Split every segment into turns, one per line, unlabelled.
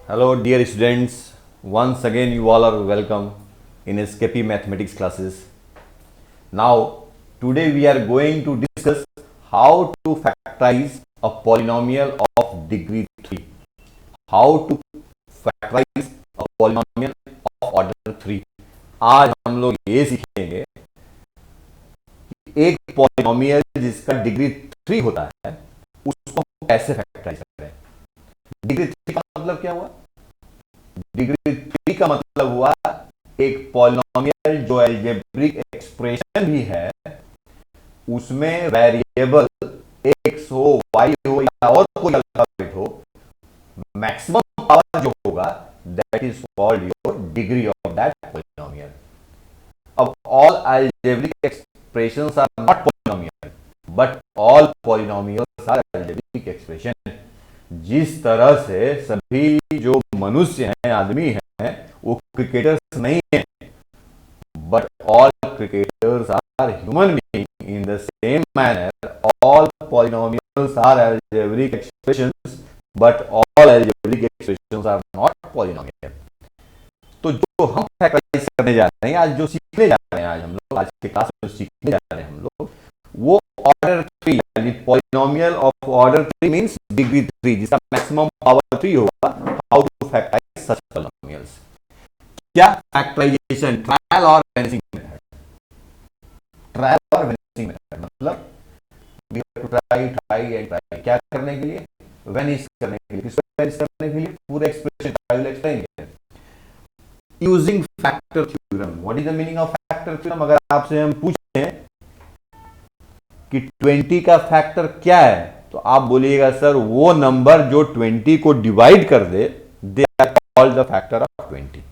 Hello, dear students. Once again, you all are welcome in SKP Mathematics classes. Now, today we are going to discuss how to factorize a polynomial of degree 3. How to factorize a polynomial of order 3. आज हम लोग ये सीखेंगे कि एक polynomial जिसका degree 3 होता है उसको कैसे फैक्टराइज करें। डिग्री 3 का मतलब क्या हुआ? डिग्री 3 का मतलब हुआ एक पॉलिनोमियल जो अलजेब्रिक एक्सप्रेशन भी है, उसमें वेरिएबल एक्स हो, वाई हो या और कोई अल्फाबेट हो, मैक्सिमम पावर जो होगा that is called your degree of that polynomial. अब all algebraic expressions are not polynomial but all polynomials are algebraic expression. जिस तरह से सभी जो मनुष्य हैं, आदमी हैं, वो क्रिकेटर्स नहीं हैं, but all cricketers are human being. In the same manner all polynomials are algebraic expressions but all algebraic expressions are not polynomial. तो जो हम फैक्टराइज करने जा रहे हैं, आज जो सीखने जा रहे हैं, आज हम लोग आज के क्लास में जो सीखने जा रहे हैं हम लोग, वो ऑर्डर 3 यानी polynomial of order 3 means degree 3 जिसका मैक्सिमम पावर 3 होगा। How to factorise such polynomials. क्या फैक्टराइजेशन? ट्रायल और वेनिसिंग मेथड। ट्रायल और वेनिसिंग मेथड मतलब we have to try and try. क्या करने के लिए? वेनिश करने के लिए। किसको वेनिश करने के लिए? पूरे expression I will explain using factor theorem. What is the meaning of factor theorem? अगर आपसे हम पूछें कि 20 का फैक्टर क्या है, तो आप बोलिएगा सर वो नंबर जो 20 को डिवाइड कर दे, they are called the factor of 20।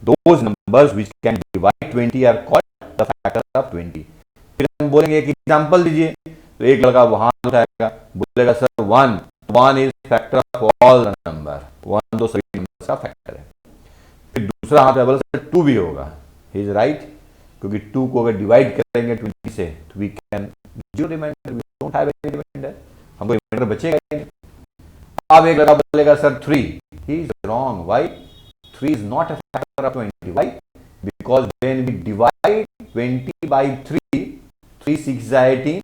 Those numbers which can divide 20 are called the factor of 20। फिर हम बोलेंगे एक एग्जांपल दीजिए, तो एक लड़का वहां उठाएगा, बोलेगा sir 1 is factor of all the number. 1 तो सभी नंबर्स का फैक्टर है। फिर दूसरा हाथ बोला सर 2 भी होगा। ही इज राइट, क्योंकि 2 को अगर डिवाइड करेंगे 20 से तो we can zero remainder, we don't have any remainder, हमको रिमाइंडर बचेगा ही नहीं। अब एक लड़का बोलेगा sir 3। He is wrong. Why? 3 is not a factor of 20। Why? Because when we divide 20 by 3, 3 6 18,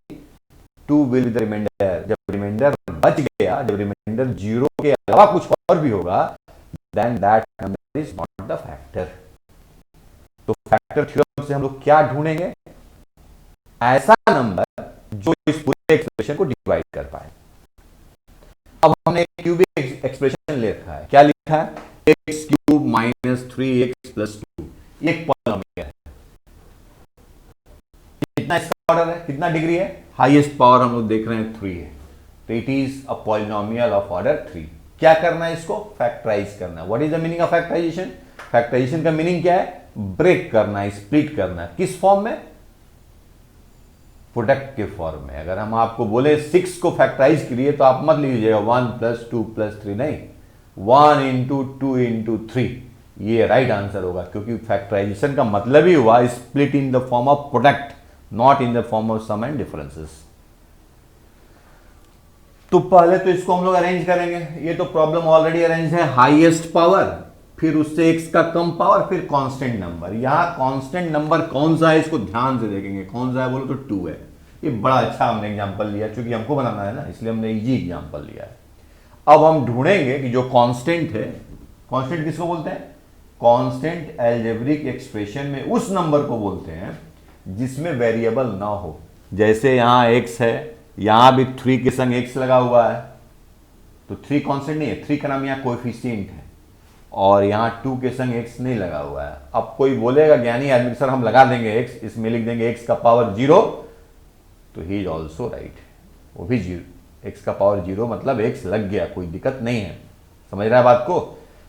2 will be the remainder. जब रिमाइंडर बच गया, जब रिमाइंडर 0 के अलावा कुछ और भी होगा, then that number is not the factor. तो फैक्टर थ्योरम से हम लोग क्या ढूंढेंगे? ऐसा नंबर जो इस पूरे एक्सप्रेशन को डिवाइड कर पाए। अब हमने एक क्यूबिक एक्सप्रेशन ले रखा है। क्या लिखा है? X cube minus 3x plus 2। ये एक पॉलिनोमियल है। कितना इसका ऑर्डर है, कितना डिग्री है? हाईएस्ट पावर हम लोग देख रहे हैं 3 है, तो it is a polynomial of order 3। क्या करना है? इसको फैक्टराइज करना है। What is the meaning of factorisation? Factorisation का मीनिंग क्या है? ब्रेक करना है, स्प्लिट करना है। किस फॉर्म में? प्रोडक्ट के फॉर्म में। अगर हम आपको बोले 6 को फैक्टराइज करिए तो आप मत लीजिएगा 1 प्लस 2 प्लस 3, नहीं, 1 इंटू 2 इंटू 3, ये राइट आंसर होगा। क्योंकि फैक्टराइजेशन का मतलब ही हुआ split in the form of product, not in the form of sum and differences. तो पहले तो इसको हम लोग अरेंज करेंगे। ये तो प्रॉब्लम ऑलरेडी अरेंज है। हाईएस्ट पावर, फिर उससे x का कम पावर, फिर कांस्टेंट नंबर। यहां कांस्टेंट नंबर कौन सा है इसको ध्यान से देखेंगे। कौन सा है बोलो तो 2 है। ये बड़ा अच्छा हमने एग्जांपल लिया, क्योंकि हमको बनाना है ना, इसलिए हमने इजी एग्जांपल लिया है। अब हम ढूंढेंगे कि जो कांस्टेंट है, कांस्टेंट किसको बोलते हैं? कांस्टेंट अलजेब्रिक एक्सप्रेशन में उस नंबर को बोलते हैं जिसमें वेरिएबल ना हो। जैसे यहां x है, यहां भी 3 के संग x लगा हुआ है, तो 3 कांस्टेंट नहीं है, 3 का नाम यहां कोएफिशिएंट है, और यहां 2 के संग x नहीं लगा हुआ है। अब कोई बोलेगा ज्ञानी आदमी सर हम लगा देंगे x, इसमें लिख देंगे x का पावर 0, तो ही इज ऑल्सो राइट। वो भी 0, x का पावर 0 मतलब x लग गया, कोई दिक्कत नहीं है। समझ रहा है बात को?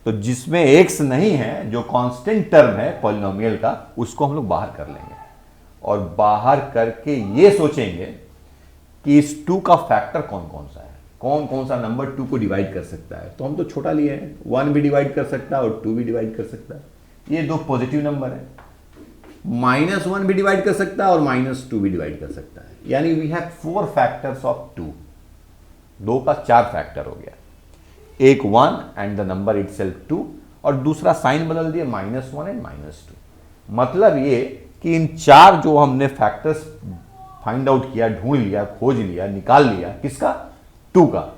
तो जिसमें x नहीं है, जो कांस्टेंट टर्म है पॉलिनोमियल का, उसको हम लोग बाहर कर लेंगे, और बाहर करके ये सोचेंगे कि इस 2 का फैक्टर कौन कौन सा है, कौन कौन सा नंबर 2 को डिवाइड कर सकता है। तो हम तो छोटा लिए हैं, 1 भी डिवाइड कर सकता है और 2 भी डिवाइड कर सकता है। ये दो पॉजिटिव नंबर है। -1 भी डिवाइड कर सकता है और -2 भी डिवाइड कर सकता है। यानी वी हैव 4 फैक्टर्स ऑफ 2। 2 का 4 फैक्टर हो गया। एक 1 एंड द नंबर इटसेल्फ 2, और दूसरा साइन बदल दिया -1 एंड -2। मतलब ये कि इन चार जो हमने फैक्टर्स फाइंड आउट किया, ढूंढ लिया, खोज लिया, निकाल लिया, किसका? 2 का,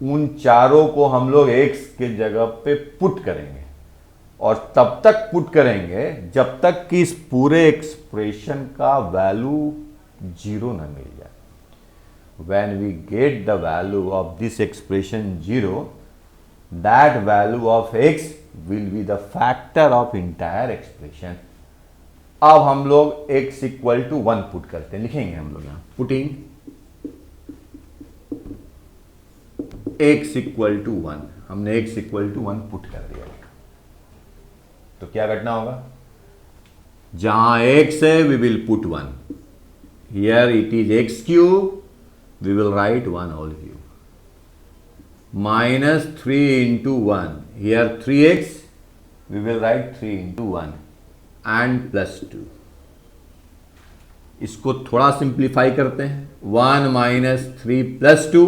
उन चारों को हम लोग x के जगह पे पुट करेंगे, और तब तक पुट करेंगे जब तक कि इस पूरे एक्सप्रेशन का वैल्यू 0 ना मिल जाए। When we get the value of this expression 0, that value of x will be the factor of entire expression। अब हम लोग x इक्वल टू 1 पुट करते हैं, लिखेंगे हम लोग यहां पुटिंग x इक्वल टू 1। हमने x इक्वल टू 1 पुट कर दिया, तो क्या घटना होगा? जहां x है we will put 1, here it is x cube, we will write 1 whole cube, minus 3 into 1, here 3x, we will write 3 into 1 and plus 2। इसको थोड़ा सिंप्लीफाई करते हैं, 1 minus 3 plus 2,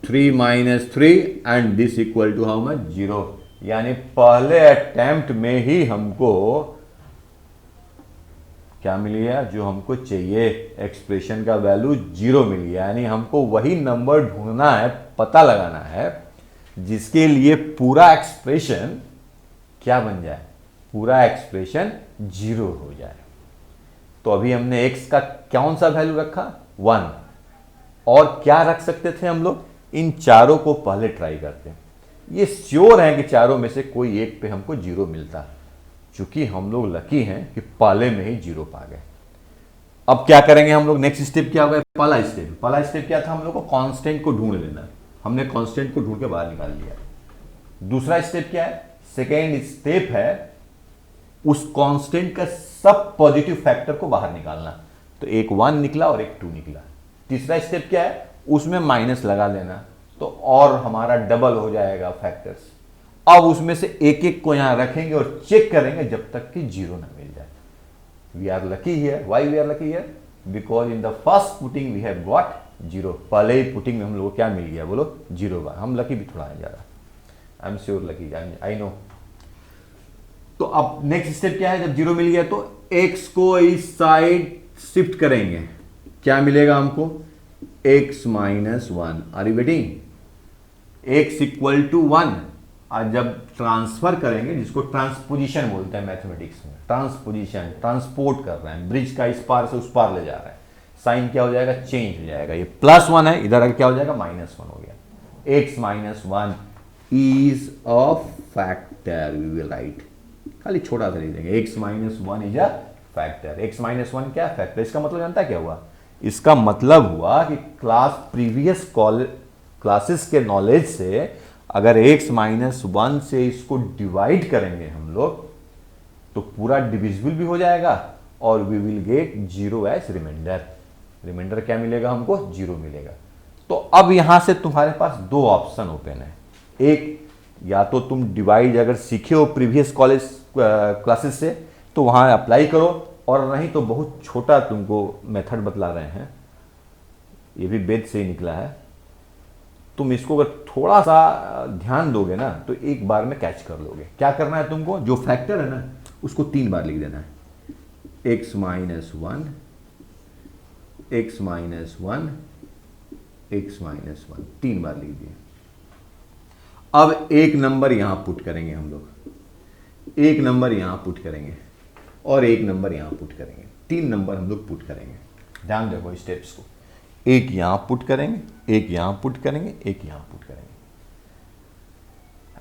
3 minus 3 and this equal to how much? 0। यानी पहले attempt में ही हमको क्या मिल गया? जो हमको चाहिए, एक्सप्रेशन का वैल्यू 0 मिल गया। यानी हमको वही नंबर ढूंढना है, पता लगाना है, जिसके लिए पूरा एक्सप्रेशन क्या बन जाए? पूरा एक्सप्रेशन 0 हो जाए। तो अभी हमने x का कौन सा वैल्यू रखा? 1। और क्या रख सकते थे हम लोग? इन चारों को पहले ट्राई करते हैं। ये श्योर है कि चारों में से कोई एक पे हमको 0 मिलता, चूंकि हम लोग लकी हैं कि पहले में ही 0 पा गए। अब क्या करेंगे हम लोग? नेक्स्ट स्टेप क्या होगा? पहला स्टेप क्या था? हम लोग को कांस्टेंट को ढूंढ लेना। हमने कांस्टेंट को ढूंढ के बाहर निकाल लिया। दूसरा स्टेप क्या है? सेकेंड स्टेप है उस कांस्टेंट का सब पॉजिटिव फैक्टर को बाहर निकालना। तो एक 1 निकला और एक 2 निकला। तीसरा स्टेप क्या है? उसमें माइनस लगा देना, तो और हमारा डबल हो जाएगा फैक्टर्स। अब उसमें से एक एक को यहां रखेंगे और चेक करेंगे जब तक कि 0 ना मिल जाए। We are lucky here. Why we are lucky here? Because in the first putting we have got 0। पहले ही पुटिंग में हम लोग को क्या मिल गया? बोलो 0 बार। हम लकी भी थोड़ा है ज्यादा, I am sure lucky, I know. तो अब नेक्स्ट स्टेप क्या है? जब 0 मिल गया तो x को इस साइड शिफ्ट करेंगे। क्या मिलेगा हमको? x minus 1। Are you waiting? x equal to 1। और जब ट्रांसफर करेंगे, जिसको ट्रांसपोजिशन बोलते हैं मैथमेटिक्स में, ट्रांसपोजिशन, ट्रांसपोर्ट कर रहे हैं, ब्रिज का इस पार से उस पार ले जा रहे हैं, साइन क्या हो जाएगा? चेंज हो जाएगा। ये +1 है, इधर आगे क्या हो जाएगा? -1 हो गया। x minus 1 is a factor, we will write, खाली छोटा सा लिख देंगे, x minus 1 is a factor. x minus 1 क्या फैक्टर? इसका मतलब जानता है क्या हुआ? इसका मतलब हुआ कि प्रीवियस क्लासेस के नॉलेज से अगर x माइनस 1 से इसको डिवाइड करेंगे हम लोग, तो पूरा डिविजिबल भी हो जाएगा और we will get 0 as remainder. Remainder क्या मिलेगा हमको? 0 मिलेगा। तो अब यहां से तुम्हारे पास 2 ऑप्शन ओपन है। एक, या तो तुम डिवाइड अगर सीखे हो प्रीवियस क्लासेस से तो वहां अप्लाई करो, और नहीं तो बहुत छोटा तुमको मेथड बतला रहे हैं, ये भी वेद से ही निकला है। तुम इसको अगर थोड़ा सा ध्यान दोगे ना तो एक बार में कैच कर लोगे। क्या करना है तुमको? जो फैक्टर है ना उसको 3 बार लिख देना है। x minus 1, x minus 1, x minus 1, 3 बार लिख दिए। अब एक नंबर यहां पुट करेंगे हम लोग, एक नंबर यहां पुट करेंगे और एक नंबर यहां पुट करेंगे। 3 नंबर हम लोग पुट करेंगे। ध्यान देखो स्टेप्स को। एक यहां पुट करेंगे, एक यहां पुट करेंगे, एक यहां पुट करेंगे।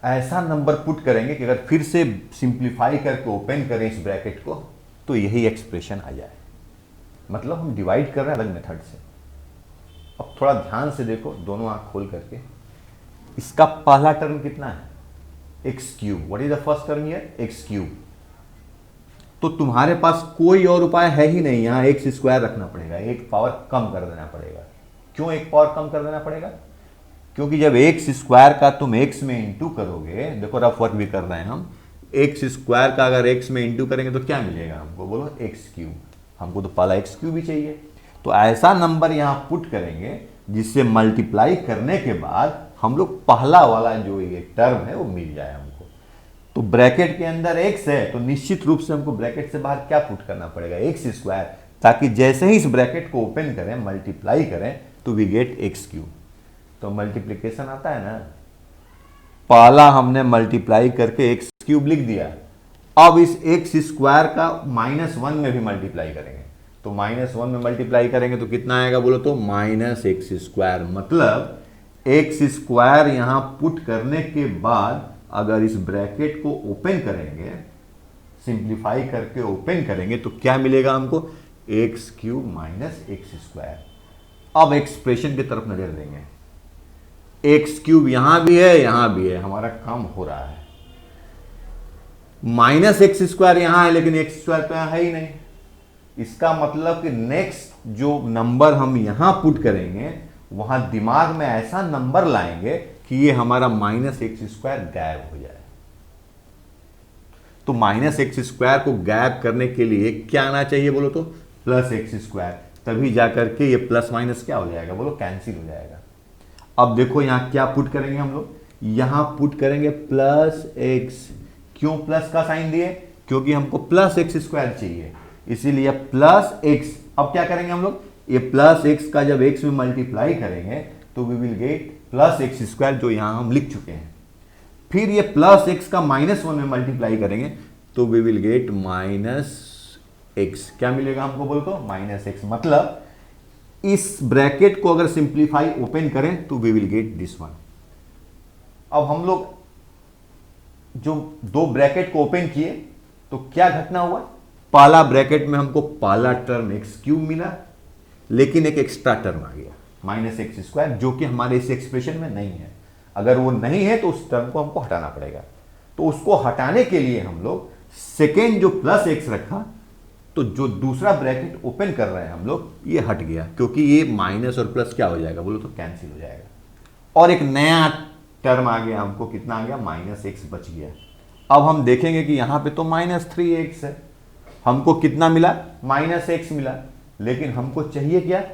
ऐसा नंबर पुट करेंगे कि अगर फिर से सिंप्लीफाई करके ओपन करें इस ब्रैकेट को तो यही एक्सप्रेशन आ जाए। मतलब हम डिवाइड कर रहे हैं अलग मेथड से। अब थोड़ा ध्यान से देखो, दोनों आंख खोल करके। इसका पहला टर्म कितना है? X cube. What is the first term here? X cube. तो तुम्हारे पास कोई और उपाय है ही नहीं, यहां एक्स स्क्वायर रखना पड़ेगा, एक पावर कम कर देना पड़ेगा। क्यों एक पावर कम कर देना पड़ेगा? क्योंकि जब एक्स स्क्वायर का तुम एक्स में इंटू करोगे, देखो रफ वर्क भी कर रहे हैं हम, एक्स स्क्वायर का अगर एक्स में इंटू करेंगे तो क्या मिलेगा हमको? बोलो एक्स क्यूब। हमको तो पहला एक्स क्यूब ही चाहिए। तो ऐसा नंबर यहां पुट करेंगे जिससे मल्टीप्लाई करने के बाद हम लोग पहला वाला जो ये टर्म है वो मिल जाए हमको। तो ब्रैकेट के अंदर x है तो निश्चित रूप से हमको ब्रैकेट से बाहर क्या पुट करना पड़ेगा, एक्स स्क्वायर, ताकि जैसे ही इस ब्रैकेट को ओपन करें मल्टीप्लाई करें तो वी गेट एक्स क्यूब। तो मल्टीप्लीकेशन आता है ना, पहला हमने मल्टीप्लाई करके एक्स क्यूब लिख दिया, अब इस एक्स स्क्वायर का -1 में भी मल्टीप्लाई करेंगे, तो -1 में मल्टीप्लाई करेंगे तो कितना आएगा बोलो तो -x स्क्वायर। मतलब एक्स स्क्वायर यहां पुट करने के बाद अगर इस ब्रैकेट को ओपन करेंगे, सिंप्लीफाई करके ओपन करेंगे तो क्या मिलेगा हमको, x cube minus x square. अब एक्सप्रेशन की तरफ नजर देंगे, एक्स क्यूब यहां भी है यहां भी है, हमारा काम हो रहा है। माइनस एक्स स्क्वायर यहां है लेकिन एक्स स्क्वायर तो यहां है ही नहीं, इसका मतलब कि नेक्स्ट जो नंबर हम यहां पुट करेंगे वहां दिमाग में ऐसा नंबर लाएंगे कि ये हमारा -x स्क्वायर गायब हो जाए। तो -x स्क्वायर को गायब करने के लिए क्या आना चाहिए बोलो तो +x स्क्वायर, तभी जाकर के ये प्लस माइनस क्या हो जाएगा बोलो, कैंसिल हो जाएगा। अब देखो यहां क्या पुट करेंगे हम लोग, यहां पुट करेंगे +x। क्यों प्लस का साइन दिए, क्योंकि हमको +x स्क्वायर चाहिए, इसीलिए +x। अब क्या करेंगे हम लोग, ये +x का जब x में मल्टीप्लाई करेंगे तो we will get +x square, जो यहां हम लिख चुके हैं। फिर ये +x का -1 में मल्टीप्लाई करेंगे तो वी विल गेट -x। क्या मिलेगा हमको बोलो तो -x। मतलब इस ब्रैकेट को अगर सिंप्लीफाई ओपन करें तो we will get this one. अब हम लोग जो दो ब्रैकेट को ओपन किए तो क्या घटना हुआ, पहला ब्रैकेट में हमको पहला टर्म एक्स क्यूब मिला, लेकिन एक एक्स्ट्रा टर्म आ गया -x स्क्वायर, जो कि हमारे इस एक्सप्रेशन में नहीं है। अगर वो नहीं है तो उस टर्म को हमको हटाना पड़ेगा। तो उसको हटाने के लिए हम लोग सेकेंड जो +x रखा, तो जो दूसरा ब्रैकेट ओपन कर रहे हैं हम लोग, ये हट गया, क्योंकि ये माइनस और प्लस क्या हो जाएगा बोलो तो कैंसिल हो जाएगा। और एक नया टर्म आ गया, हमको कितना आ गया, -x बच गया। अब हम देखेंगे कि यहां पे तो -3x है, हमको कितना मिला, -x मिला, लेकिन हमको चाहिए क्या,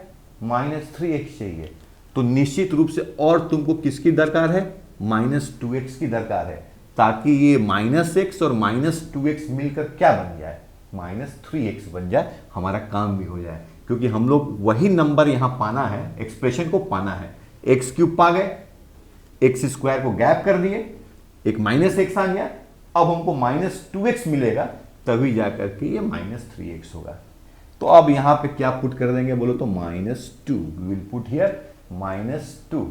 -3x चाहिए। तो निश्चित रूप से और तुमको किसकी दरकार है, -2x की दरकार है, ताकि ये -x और -2x मिलकर क्या बन जाए, -3x बन जाए, हमारा काम भी हो जाए। क्योंकि हम लोग वही नंबर यहां पाना है, एक्सप्रेशन को पाना है। एक्स क्यूब पा गए, एक्स स्क्वायर को गैप कर दिए, एक -x आ गया, अब हमको -2x मिलेगा, तभी जाकर के ये -3x होगा। तो अब यहां पे क्या पुट कर देंगे बोलो तो -2, वी विल पुट हियर -2।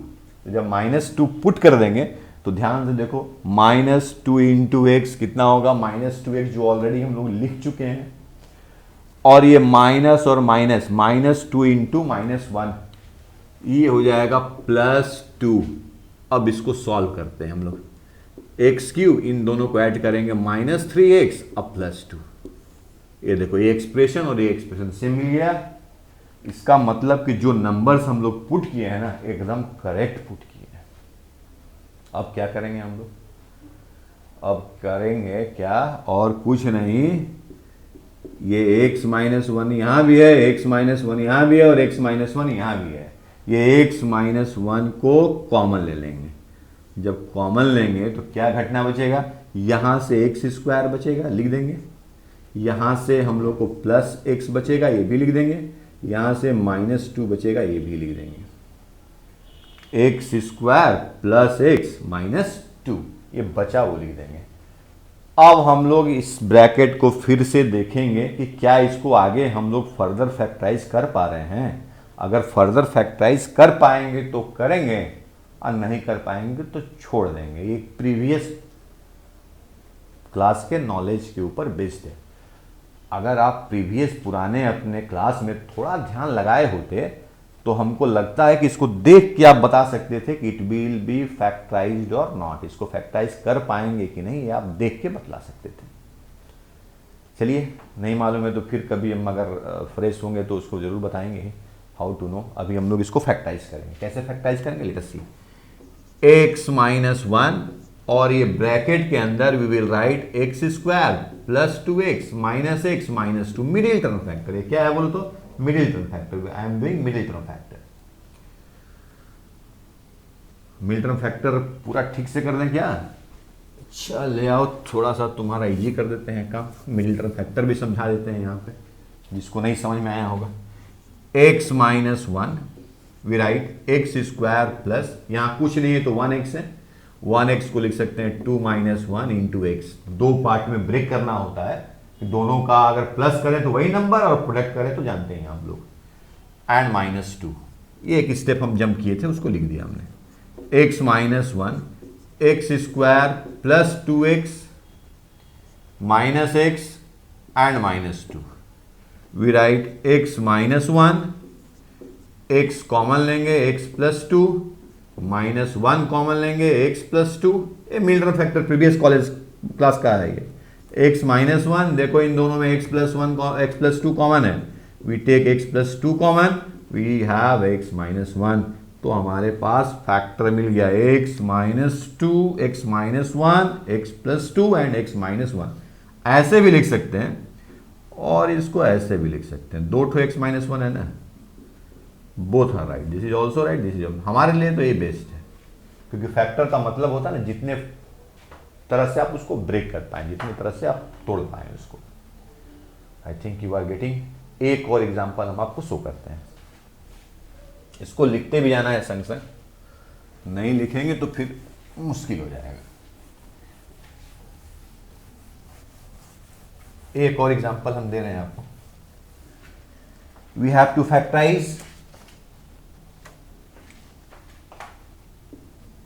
तो जब -2 पुट कर देंगे तो ध्यान से देखो, -2 इंटू एक्स कितना होगा, -2x, जो ऑलरेडी हम लोग लिख चुके हैं, और ये माइनस और माइनस, -2 इंटू -1, ये हो जाएगा +2। अब इसको सॉल्व करते हैं हम लोग, एक्स क्यूब इन दोनों को ऐड करेंगे, -3x अब +2। ये देखो, ये एक्सप्रेशन और ये एक्सप्रेशन सेम मिल गया। इसका मतलब कि जो नंबर्स हम लोग पुट किए हैं ना, एकदम करेक्ट पुट किए हैं। अब क्या करेंगे हम लोग, अब करेंगे क्या, और कुछ नहीं, ये x-1 यहां भी है, x-1 यहां भी है, और x-1 यहां भी है। ये x-1 को कॉमन ले लेंगे। जब कॉमन लेंगे तो क्या घटना बचेगा, यहां से एक्स स्क्वायर बचेगा, लिख देंगे, यहां से हम लोग को +x बचेगा, ये भी लिख देंगे, यहां से -2 बचेगा, ये भी लिख देंगे। एक्स स्क्वायर +x -2, ये बचा वो लिख देंगे। अब हम लोग इस ब्रैकेट को फिर से देखेंगे कि क्या इसको आगे हम लोग फर्दर फैक्टराइज कर पा रहे हैं। अगर फर्दर फैक्टराइज कर पाएंगे तो करेंगे, और नहीं कर पाएंगे तो छोड़ देंगे। ये प्रीवियस क्लास के नॉलेज के ऊपर बेस्ड है। अगर आप प्रीवियस पुराने अपने क्लास में थोड़ा ध्यान लगाए होते तो हमको लगता है कि इसको देख के आप बता सकते थे कि इट विल बी फैक्टराइज्ड और नॉट। इसको फैक्टराइज कर पाएंगे कि नहीं, ये आप देख के बतला सकते थे। चलिए, नहीं मालूम है तो फिर कभी हम अगर फ्रेश होंगे तो उसको जरूर बताएंगे हाउ टू नो। अभी हम लोग इसको फैक्टराइज करेंगे। कैसे फैक्टराइज करेंगे, लेट अस सी। x-1, और ये ब्रैकेट के अंदर we will write x square +2x -x -2, middle term factor. ये क्या है बोलो तो middle term factor. I am doing middle term factor. मिल्टन फैक्टर पूरा ठीक से कर दें क्या? अच्छा ले आओ, थोड़ा सा तुम्हारा इजी कर देते हैं काम, मिल्टन फैक्टर भी समझा देते हैं यहाँ पे, जिसको नहीं समझ में आया होगा। x minus one we write x square plus, यहाँ कुछ नहीं है तो 1x है, 1x को लिख सकते हैं 2 माइनस वन इंटू एक्स। दो पार्ट में ब्रेक करना होता है, दोनों का अगर प्लस करें तो वही नंबर और प्रोडक्ट करें तो जानते हैं आप लोग, एंड माइनस टू। ये एक स्टेप हम जंप किए थे, उसको लिख दिया हमने। x minus one x square plus 2x minus x and minus two. We write x minus one, x common लेंगे x plus two, minus one common लेंगे x प्लस टू। ये मिल्टन फैक्टर प्रीवियस कॉलेज क्लास का है ये। x minus one, देखो इन दोनों में x plus one x plus two common है, we take x plus two common, we have x minus one. तो हमारे पास फैक्टर मिल गया x minus two, x minus one, x plus two and x minus one. ऐसे भी लिख सकते हैं और इसको ऐसे भी लिख सकते हैं, दो ठो x माइनस वन है ना, both are right, this is also right, this is, हमारे लिए तो ये बेस्ट है, क्योंकि फैक्टर का मतलब होता है ना जितने तरह से आप उसको ब्रेक कर पाए, जितनी तरह से आप तोड़ पाए उसको। I think you are getting. एक और एग्जांपल हम आपको शो करते हैं, इसको लिखते भी जाना है संग संग, नहीं लिखेंगे तो फिर मुश्किल हो जाएगा। एक और एग्जांपल हम दे रहे हैं आपको। We have to factorise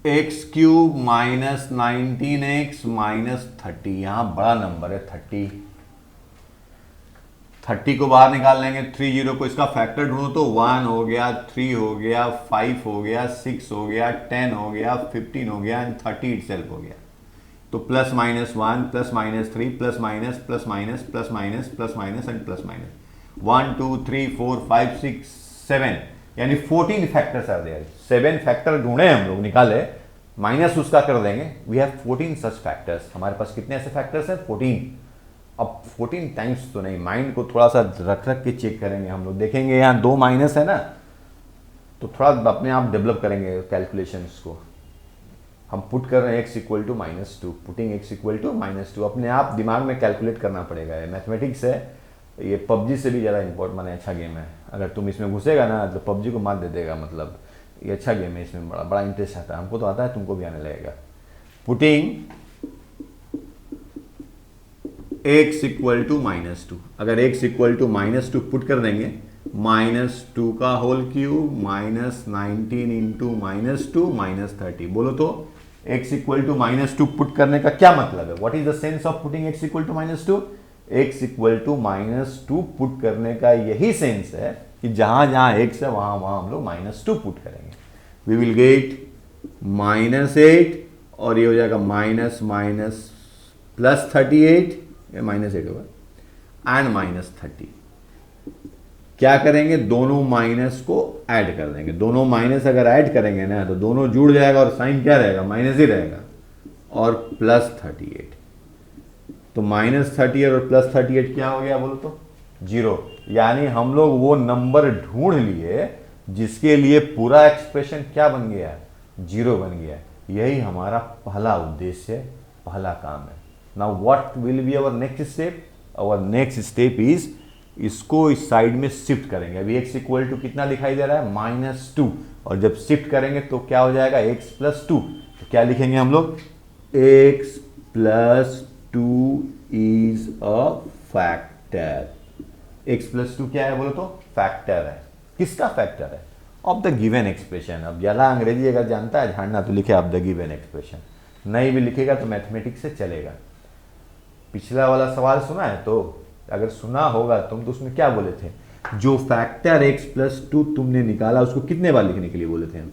x cube minus 19x minus 30। यहां बड़ा नंबर है 30, 30 को बाहर निकाल लेंगे, 30 को इसका फैक्टर ढूंढो तो 1 हो गया, 3 हो गया, 5 हो गया, 6 हो गया, 10 हो गया, 15 हो गया एंड 30 इटसेल्फ हो गया। तो plus minus 1 plus minus 3 plus minus plus minus plus minus plus minus and plus minus 1 2 3 4 5 6 7, यानी 14 फैक्टर्स आर देयर। 7 फैक्टर ढूंढे हम लोग, निकाले, माइनस उसका कर देंगे, वी हैव 14 सच फैक्टर्स। हमारे पास कितने ऐसे फैक्टर्स हैं? 14। अब 14 टाइम्स तो नहीं, माइंड को थोड़ा सा रख रख के चेक करेंगे हम लोग, देखेंगे यहाँ 2 माइनस है ना, तो थोड़ा अपने आप डेवलप करेंगे कैलकुलेशंस को। हम पुट कर रहे हैं x equal to minus two, putting x equal to minus two, अपने आप दिमाग में कैलकुलेट करना पड़ेगा। ये मैथमेटिक्स है, ये पबजी से भी ज़्यादा इंपॉर्टेंट, माने अच्छा गेम है। अगर तुम इसमें घुसेगा ना तो पबजी को मात दे देगा, मतलब ये अच्छा गेम है, इसमें बड़ा बड़ा इंटरेस्ट आता है, हमको तो आता है, तुमको भी आने लगेगा। Putting x equal to minus two, अगर x equal to minus two put कर देंगे, माइनस टू का whole cube minus 19 into minus two minus 30। बोलो तो x equal to minus two put करने का क्या मतलब है? What is the sense of putting x equal to minus two? x equal to minus two put करने का यही सेंस है कि जहां जहां x है वहां वहां हम लोग माइनस टू पुट करेंगे। वी विल गेट माइनस 8 और ये हो जाएगा माइनस माइनस प्लस 38, ये माइनस 8 होगा एंड माइनस 30। क्या करेंगे? दोनों माइनस को ऐड कर देंगे। दोनों माइनस अगर ऐड करेंगे ना तो दोनों जुड़ जाएगा और साइन क्या रहेगा? माइनस ही रहेगा, और प्लस 38। तो माइनस 38 और प्लस 38 क्या हो गया बोलो तो? 0। यानी हम लोग वो नंबर ढूंढ लिए जिसके लिए पूरा एक्सप्रेशन क्या बन गया? 0 बन गया। यही हमारा पहला उद्देश्य है, पहला काम है। Now what will be our next step? Our next step is, इसको इस साइड में शिफ्ट करेंगे। अभी x इक्वल टू कितना दिखाई दे रहा है? माइनस 2, और जब शिफ्ट करेंगे तो क्या हो जाएगा? x plus 2। तो क्या लिखेंगे हम लोग? x plus 2 is a factor. x plus 2 क्या है बोलो तो? फैक्टर है। किसका फैक्टर है? Of the given expression. अब ज्यादा अंग्रेजी अगर जानता है झाड़ना तो लिखे ऑफ द गिवन एक्सप्रेशन, नहीं भी लिखेगा तो मैथमेटिक्स से चलेगा। पिछला वाला सवाल सुना है? तो अगर सुना होगा तुम तो उसमें क्या बोले थे? जो फैक्टर x प्लस 2 तुमने निकाला उसको कितने बार लिखने के लिए बोले थे हम?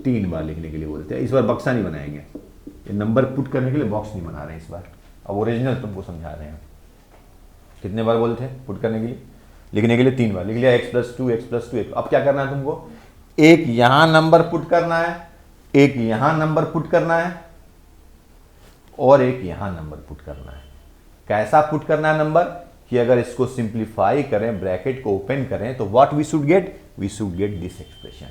3 बार लिखने के लिए बोले थे। इस बार बक्सा नहीं बनाएंगे, ये नंबर पुट करने के लिए बॉक्स नहीं बना रहे हैं इस बार। अब ओरिजिनल तुमको समझा रहे हैं। कितने बार बोले थे पुट करने के लिए? लिखने के लिए 3 बार लिख लिया, x प्लस 2 x प्लस 2 1। अब क्या करना है तुमको? एक यहां नंबर पुट करना है, एक यहां नंबर पुट करना है, और एक यहां नंबर पुट करना है। कैसा पुट करना है नंबर? कि अगर इसको सिंप्लीफाई करें, ब्रैकेट को ओपन करें, तो what we should get? We should get this expression.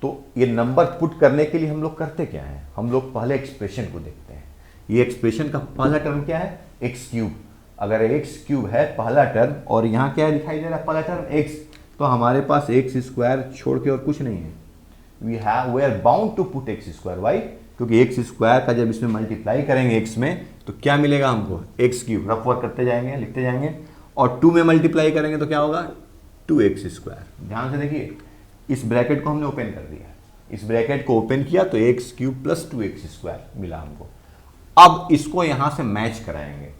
तो ये नंबर पुट करने के लिए हम लोग करते क्या है, हम लोग पहले एक्सप्रेशन को देखते हैं। ये एक्सप्रेशन का पहला टर्म क्या है, एक्स क्यूब। अगर एक्स क्यूब है पहला टर्म और यहाँ क्या दिखाई दे रहा है पहला टर्म एक्स, तो हमारे पास एक्स स्क्वायर छोड़ के और कुछ नहीं है। We are bound to put x square. Why? क्योंकि एक्स स्क्वायर का जब इसमें मल्टीप्लाई करेंगे एक्स में तो क्या मिलेगा हमको, एक्स क्यूब। रफ वर्क करते जाएंगे, लिखते जाएंगे, और 2 में मल्टीप्लाई करेंगे तो क्या होगा, 2x स्क्वायर। ध्यान से देखिए, इस ब्रैकेट को हमने ओपन कर दिया, इस ब्रैकेट को ओपन किया तो x cube plus 2x square मिला हमको। अब इसको यहां से मैच कराएंगे,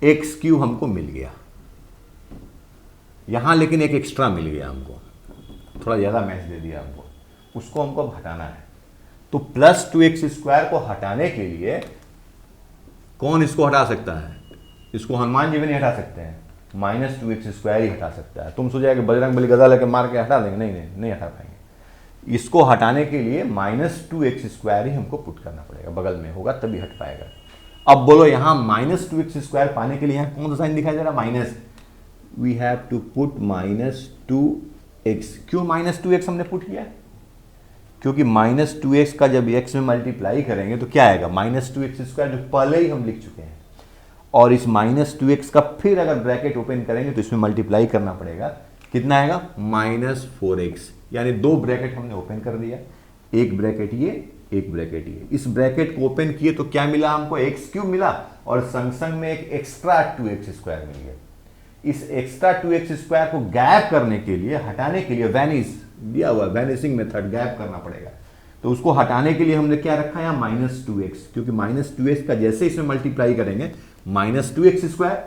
एक्स क्यूब हमको मिल गया यहां, लेकिन एक एक्स्ट्रा मिल गया हमको, थोड़ा ज्यादा मैच दे दिया हमको, उसको हमको हटाना है। तो प्लस 2x स्क्वायर को हटाने के लिए कौन इसको हटा सकता है, इसको हनुमान जी भी नहीं हटा सकते हैं, माइनस 2x स्क्वायर ही हटा सकता है। तुम सोचा कि बजरंग बली गदा लेके मार के हटा देंगे, नहीं नहीं नहीं हटा पाएंगे। इसको हटाने के लिए माइनस 2x स्क्वायर ही हमको पुट करना पड़ेगा, बगल में होगा तभी हट पाएगा। अब बोलो यहां माइनस 2x स्क्वायर पाने के लिए यहां कौन सा साइन दिखाई दे रहा, minus. We have to put minus 2x। क्यों माइनस 2x हमने पुट किया, क्योंकि माइनस 2x का जब x में मल्टीप्लाई करेंगे तो क्या आएगा, माइनस 2x स्क्वायर, जो पहले ही हम लिख चुके हैं। और इस माइनस 2x का फिर अगर ब्रैकेट ओपन करेंगे तो इसमें मल्टीप्लाई करना पड़ेगा, कितना आएगा, माइनस 4x। यानी 2 ब्रैकेट हमने ओपन कर दिया, एक ब्रैकेट ये, एक ब्रैकेट ये। इस ब्रैकेट को ओपन किए तो क्या मिला हमको, एक्स क्यूब मिला, और संग संग में एक एक्स्ट्रा 2x स्क्वायर मिल गया। इस एक्स्ट्रा 2x स्क्वायर को गैप करने के लिए, हटाने के लिए, वैनिश दिया हुआ, वैनिशिंग मेथड, गैप करना पड़ेगा। तो उसको हटाने के लिए हमने क्या रखा है, माइनस 2x, क्योंकि माइनस 2x का जैसे इसमें मल्टीप्लाई करेंगे माइनस 2x स्क्वायर,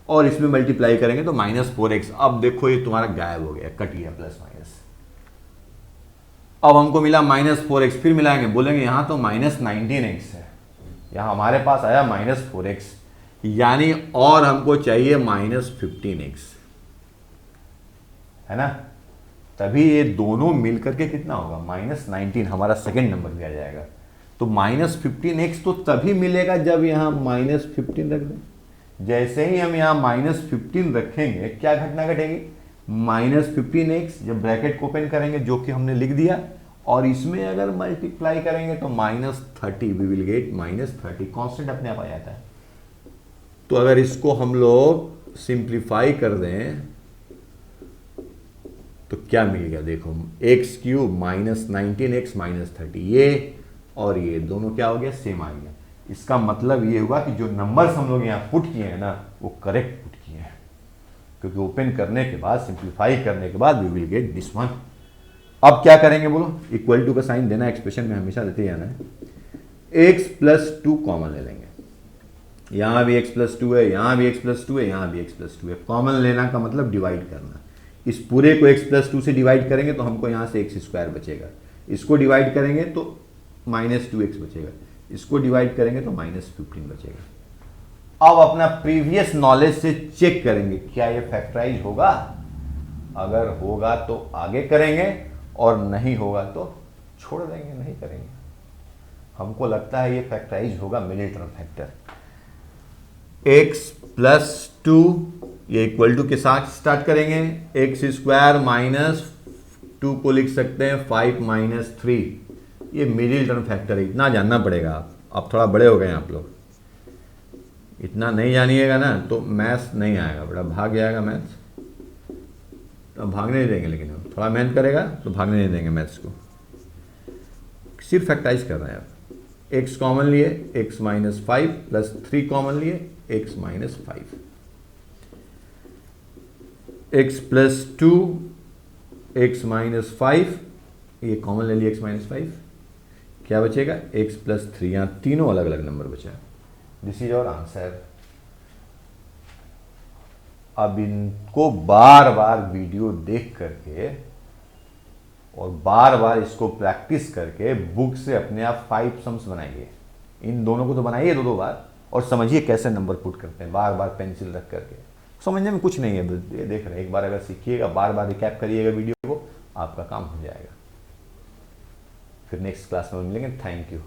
और इसमें मल्टीप्लाई करेंगे तो माइनस 4x। अब देखो ये तुम्हारा गायब हो गया, कट गया प्लस माइनस। अब हमको मिला माइनस 4x, फिर मिलाएंगे, बोलेंगे यहां तो माइनस 19x है, यहां हमारे पास आया माइनस 4x, यानी और हमको चाहिए माइनस 15x, है ना। तभी ये दोनों मिलकर के कितना होगा, माइनस 19, हमारा सेकेंड नंबर भी आ जाएगा। तो माइनस 15x तो तभी मिलेगा जब यहां माइनस 15 रख दें। जैसे ही हम यहां माइनस 15 रखेंगे क्या घटना घटेगी, माइनस 15x जब ब्रैकेट को ओपन करेंगे, जो कि हमने लिख दिया, और इसमें अगर मल्टीप्लाई करेंगे तो minus 30, we will get minus 30। Constant अपने आप आ जाता है। तो अगर इसको हम लोग सिंप्लीफाई कर दें तो क्या मिल गया, देखो, x cube minus 19x minus 30, ये और ये दोनों क्या हो गया, सेम आ गया। इसका मतलब ये हुआ कि जो नंबर्स हम लोग यहाँ पुट किए हैं ना, वो करेक्ट पुट किए हैं, क्योंकि ओपन करने के बाद, सिंप्लीफाई करने के बाद we will get this one. अब क्या करेंगे बोलो, इक्वल टू का साइन देना, एक्सप्रेशन में हमेशा देते जाना है। x प्लस 2 कॉमन ले लेंगे, यहां भी x प्लस 2 है, यहां भी x प्लस 2 है, यहां भी x प्लस 2 है। कॉमन लेना का मतलब डिवाइड करना। इस पूरे को x प्लस 2 से डिवाइड करेंगे तो हमको यहां से x स्क्वायर बचेगा, इसको डिवाइड करेंगे तो माइनस 2x बचेगा, इसको डिवाइड करेंगे तो माइनस 15 बचेगा। अब अपना प्रीवियस नॉलेज से चेक करेंगे क्या ये फैक्टराइज होगा। अगर होगा तो आगे करेंगे, और नहीं होगा तो छोड़ देंगे, नहीं करेंगे। हमको लगता है ये फैक्टराइज होगा, middle term factor. x plus 2 ये इक्वल टू के साथ स्टार्ट करेंगे, एक्स स्क्वायर माइनस 2 को लिख सकते हैं 5 माइनस 3। ये मिडिल टर्म फैक्टर है, इतना जानना पड़ेगा। आप थोड़ा बड़े हो गए हैं आप लोग, इतना नहीं जानिएगा ना तो मैथ्स नहीं आएगा, बड़ा भाग जाएगा मैथ्स। तो भागने नहीं देंगे, लेकिन थोड़ा मेहनत करेगा तो भागने नहीं देंगे मैथ्स को। सिर्फ फैक्टराइज कर रहे हैं आप। एक्स कॉमन लिए, एक्स माइनस 5 प्लस 3 कॉमन लिए, x minus 5, x plus 2, x minus 5, ये कॉमन ले लिए, एक्स माइनस 5, क्या बचेगा, एक्स प्लस 3। यहाँ तीनों अलग अलग नंबर बचा। This is our answer. अब इनको बार बार वीडियो देख करके और बार बार इसको प्रैक्टिस करके बुक से अपने आप 5 सम्स बनाइए। इन दोनों को तो बनाइए 2-2 बार, और समझिए कैसे नंबर पुट करते हैं, बार बार पेंसिल रख करके। समझने में कुछ नहीं है, ये देख रहे हैं, एक बार अगर सीखिएगा, बार बार रिकैप करिएगा वीडियो को, आपका काम हो जाएगा। फिर नेक्स्ट क्लास में मिलेंगे। Thank you.